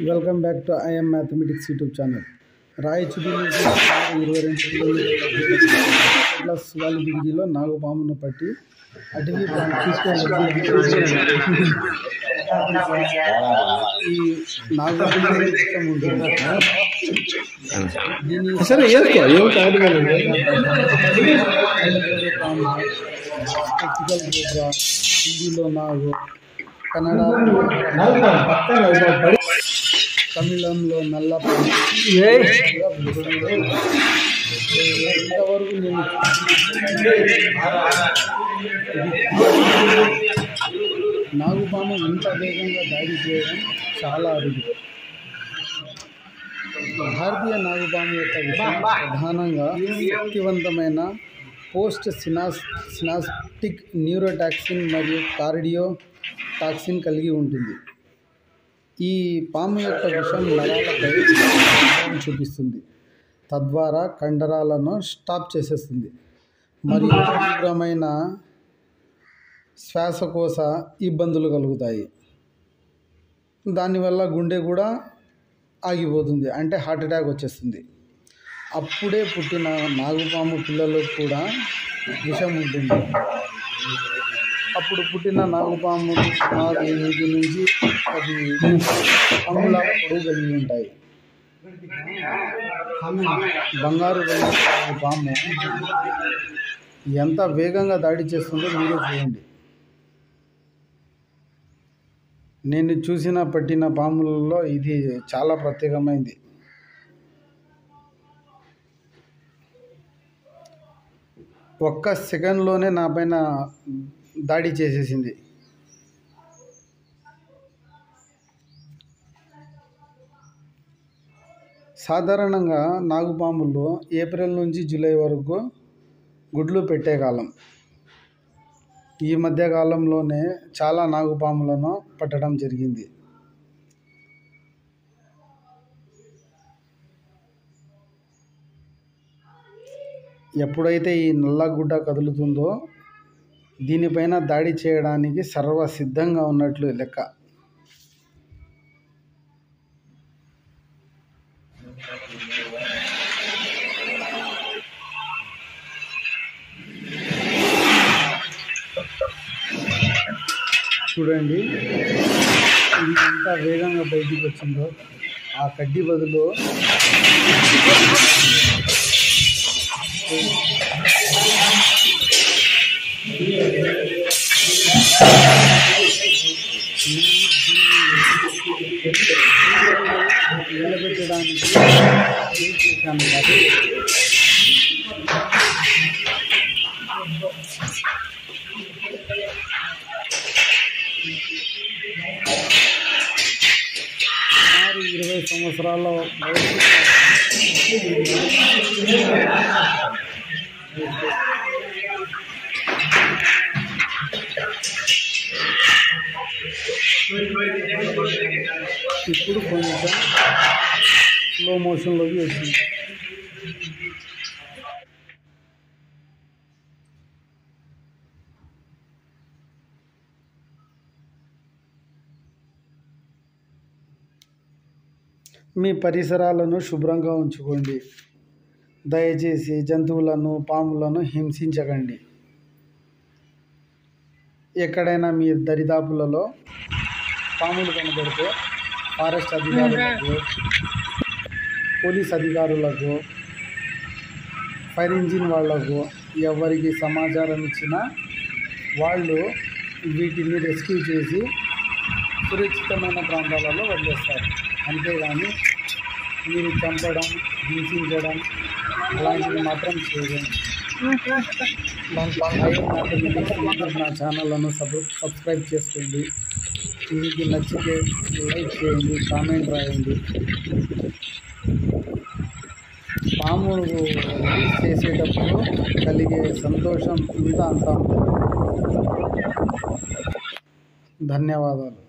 Welcome back to IM mathematics YouTube channel. రాయచూడి నుంచి 22 plus వాలిగిరిలో నాగుపామును పట్టి అటవీ ఈ నాగుపాము ఇష్టం ఉంటుంది. దీని హిందీలో నాగు, కన్నడలో తమిళంలో నల్లపాము. ఇంతవరకు నేను నాగుపాము ఇంత వేగంగా దాడి చేయడం చాలా అరుదు. భారతీయ నాగుపాము యొక్క విషయం ప్రధానంగా శక్తివంతమైన పోస్ట్ సినాప్టిక్ న్యూరోటాక్సిన్ మరియు కార్డియో టాక్సిన్ కలిగి ఉంటుంది. ఈ పాము యొక్క విషం నరాలపై ప్రభావం చూపిస్తుంది, తద్వారా కండరాలను స్టాప్ చేసేస్తుంది మరియు తీవ్రమైన శ్వాసకోశ ఇబ్బందులు కలుగుతాయి. దానివల్ల గుండె కూడా ఆగిపోతుంది, అంటే హార్ట్ అటాక్ వచ్చేస్తుంది. అప్పుడే పుట్టిన నాగుపాము పిల్లలకు కూడా విషం ఉంటుంది. అప్పుడు పుట్టిన నాగుపాము సుమారు 8 నుంచి 10 అంగుళాల పొడవు కలిగి ఉంటాయి. బంగారు రంగు పాము ఎంత వేగంగా దాడి చేస్తుందో మీరే చూడండి. నేను పట్టిన పాములలో ఇది చాలా ప్రత్యేకమైంది. ఒక్క సెకండ్లోనే నా పైన దాడి చేసేసింది. సాధారణంగా నాగుపాములు ఏప్రిల్ నుంచి జూలై వరకు గుడ్లు పెట్టే కాలం. ఈ మధ్యకాలంలోనే చాలా నాగుపాములను పట్టడం జరిగింది. ఎప్పుడైతే ఈ నల్లగుడ్డ కదులుతుందో దీనిపైన దాడి చేయడానికి సర్వసిద్ధంగా ఉన్నట్లు లెక్క. చూడండి, ఇది ఎంత వేగంగా బయటికి వచ్చిందో. ఆ కడ్డీ బదులు నిలబెట్టడానికి చేశాను. సుమారు 20 సంవత్సరాల వయసు ఇప్పుడు కొంచెం స్లో మోషన్లోకి వచ్చింది. మీ పరిసరాలను శుభ్రంగా ఉంచుకోండి. దయచేసి జంతువులను, పాములను హింసించకండి. ఎక్కడైనా మీ దరిదాపులలో పాములు కనబడితే ఫారెస్ట్ అధికారులకు, పోలీస్ అధికారులకు, ఫైర్ ఇంజిన్ వాళ్లకు ఎవరికి సమాచారం ఇచ్చినా వాళ్ళు వీటిని రెస్క్యూ చేసి సురక్షితమైన ప్రాంతాలలో వదిలేస్తారు. అంతేగాని మీరు చంపడం, హింసించడం అలాంటివి మాత్రం చేయలేము. నా ఛానళ్ళను సబ్స్క్రైబ్ చేసుకోండి. మీకు నచ్చితే లైక్ చేయండి, కామెంట్ రాయండి. పాము రిలీజ్ చేసేటప్పుడు కలిగే సంతోషం ఇంత అంతా. ధన్యవాదాలు.